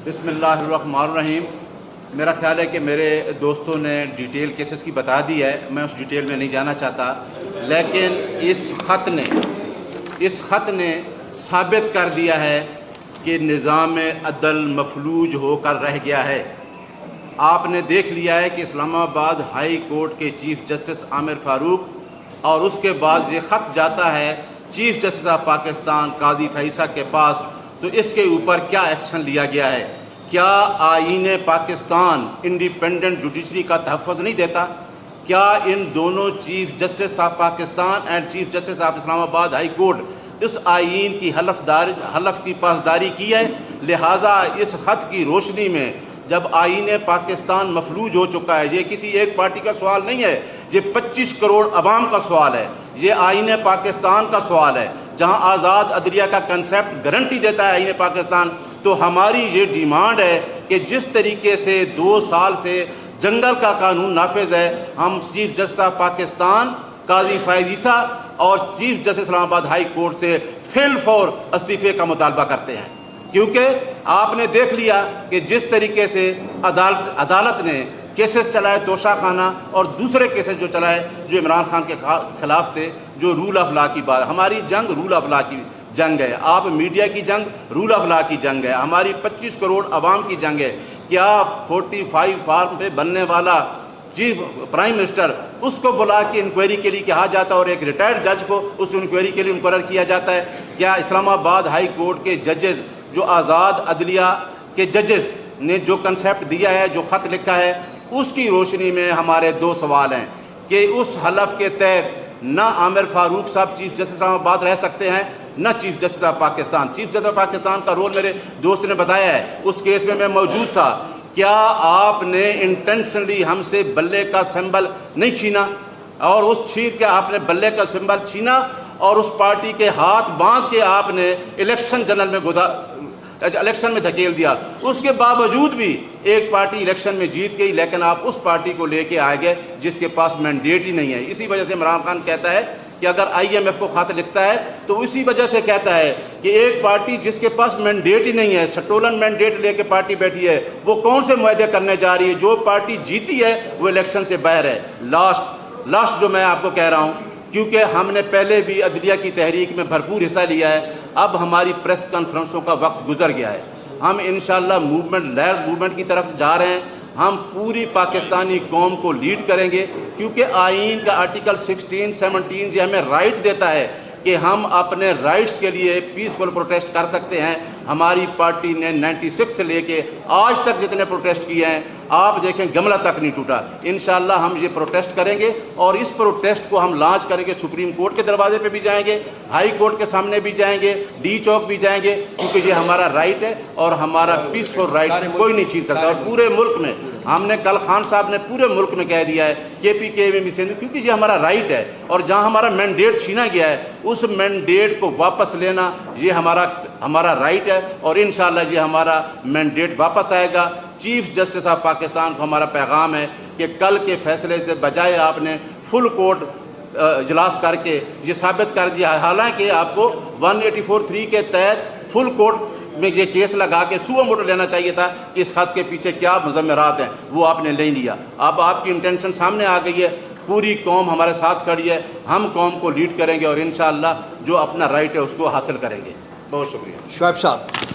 بسم اللہ الرحمن الرحیم۔ میرا خیال ہے کہ میرے دوستوں نے ڈیٹیل کیسز کی بتا دی ہے، میں اس ڈیٹیل میں نہیں جانا چاہتا، لیکن اس خط نے ثابت کر دیا ہے کہ نظام عدل مفلوج ہو کر رہ گیا ہے۔ آپ نے دیکھ لیا ہے کہ اسلام آباد ہائی کورٹ کے چیف جسٹس عامر فاروق، اور اس کے بعد یہ خط جاتا ہے چیف جسٹس آف پاکستان قاضی فیصل کے پاس، تو اس کے اوپر کیا ایکشن لیا گیا ہے؟ کیا آئین پاکستان انڈیپینڈنٹ جوڈیشری کا تحفظ نہیں دیتا؟ کیا ان دونوں chief justice of Pakistan and chief justice of Islamabad high court اس آئین کی حلف کی پاسداری کی ہے؟ لہٰذا اس خط کی روشنی میں جب آئین پاکستان مفلوج ہو چکا ہے، یہ کسی ایک پارٹی کا سوال نہیں ہے، یہ 25 کروڑ عوام کا سوال ہے، یہ آئین پاکستان کا سوال ہے، جہاں آزاد عدلیہ کا کنسیپٹ گارنٹی دیتا ہے آئین پاکستان۔ تو ہماری یہ ڈیمانڈ ہے کہ جس طریقے سے 2 سال سے جنگل کا قانون نافذ ہے، ہم چیف جسٹس آف پاکستان قاضی فیاض عیسیٰ اور چیف جسٹس اسلام آباد ہائی کورٹ سے فی الفور استعفے کا مطالبہ کرتے ہیں، کیونکہ آپ نے دیکھ لیا کہ جس طریقے سے عدالت نے کیسز چلائے توشہ خانہ اور دوسرے کیسز جو چلائے جو عمران خان کے خلاف تھے، جو رول آف لا کی بات، ہماری جنگ رول آف لا کی جنگ ہے، آپ میڈیا کی جنگ رول آف لا کی جنگ ہے، ہماری 25 کروڑ عوام کی جنگ ہے۔ کیا 45 فارم پہ بننے والا چیف پرائم منسٹر اس کو بلا کے انکوائری کے لیے کہا جاتا ہے اور ایک ریٹائرڈ جج کو اس انکوائری کے لیے مقرر کیا جاتا ہے؟ کیا اسلام آباد ہائی کورٹ کے ججز، جو آزاد عدلیہ کے ججز نے جو کنسیپٹ دیا ہے، جو خط لکھا ہے، اس کی روشنی میں ہمارے 2 سوال ہیں کہ اس حلف کے تحت نہ عامر فاروق صاحب چیف جسٹس اسلام آباد رہ سکتے ہیں، نہ chief justice of Pakistan. Chief justice of Pakistan کا رول میرے دوست نے بتایا ہے، اس کیس میں موجود تھا۔ کیا آپ نے انٹینشنلی ہم سے بلے کا سمبل نہیں چھینا، اور اس چھین کے آپ نے بلے کا سمبل چھینا اور اس پارٹی کے ہاتھ باندھ کے آپ نے الیکشن میں دھکیل دیا؟ اس کے باوجود بھی ایک پارٹی الیکشن میں جیت گئی، لیکن آپ اس پارٹی کو لے کے آئے گئے جس کے پاس مینڈیٹ ہی نہیں ہے۔ اسی وجہ سے عمران خان کہتا ہے کہ اگر IMF کو خط لکھتا ہے تو اسی وجہ سے کہتا ہے کہ ایک پارٹی جس کے پاس مینڈیٹ ہی نہیں ہے، سٹولن مینڈیٹ لے کے پارٹی بیٹھی ہے، وہ کون سے معاہدے کرنے جا رہی ہے؟ جو پارٹی جیتی ہے وہ الیکشن سے باہر ہے۔ لاسٹ جو میں آپ کو کہہ رہا ہوں، کیونکہ ہم نے پہلے بھی عدلیہ کی تحریک میں بھرپور حصہ لیا ہے، اب ہماری پریس کانفرنسوں کا وقت گزر گیا ہے، ہم انشاءاللہ لیئرز موومنٹ کی طرف جا رہے ہیں، ہم پوری پاکستانی قوم کو لیڈ کریں گے، کیونکہ آئین کا آرٹیکل 16, 17 یہ ہمیں رائٹ دیتا ہے کہ ہم اپنے رائٹس کے لیے پیسفل پروٹیسٹ کر سکتے ہیں۔ ہماری پارٹی نے 96 سے لے کے آج تک جتنے پروٹیسٹ کیے ہیں، آپ دیکھیں گملہ تک نہیں ٹوٹا۔ انشاءاللہ ہم یہ پروٹیسٹ کریں گے اور اس پروٹیسٹ کو ہم لانچ کریں گے، سپریم کورٹ کے دروازے پہ بھی جائیں گے، ہائی کورٹ کے سامنے بھی جائیں گے، ڈی چوک بھی جائیں گے، کیونکہ یہ ہمارا رائٹ ہے اور ہمارا پیسفل رائٹ کوئی نہیں چھین سکتا۔ اور پورے ملک میں ہم نے کل خان صاحب نے پورے ملک میں کہہ دیا ہے KPK میں بھی، کیونکہ یہ ہمارا رائٹ ہے، اور جہاں ہمارا مینڈیٹ چھینا گیا ہے اس مینڈیٹ کو واپس لینا یہ ہمارا رائٹ ہے، اور انشاءاللہ یہ ہمارا مینڈیٹ واپس آئے گا۔ چیف جسٹس آف پاکستان کو ہمارا پیغام ہے کہ کل کے فیصلے سے بجائے آپ نے فل کورٹ اجلاس کر کے یہ ثابت کر دیا، حالانکہ آپ کو 184(3) کے تحت فل کورٹ میں یہ کیس لگا کے سو موٹو لینا چاہیے تھا کہ اس خط کے پیچھے کیا مضمرات ہیں، وہ آپ نے نہیں لیا۔ اب آپ کی انٹینشن سامنے آ گئی ہے، پوری قوم ہمارے ساتھ کھڑی ہے، ہم قوم کو لیڈ کریں گے اور انشاءاللہ جو اپنا رائٹ ہے اس کو حاصل کریں گے۔ بہت شکریہ۔ شعیب صاحب۔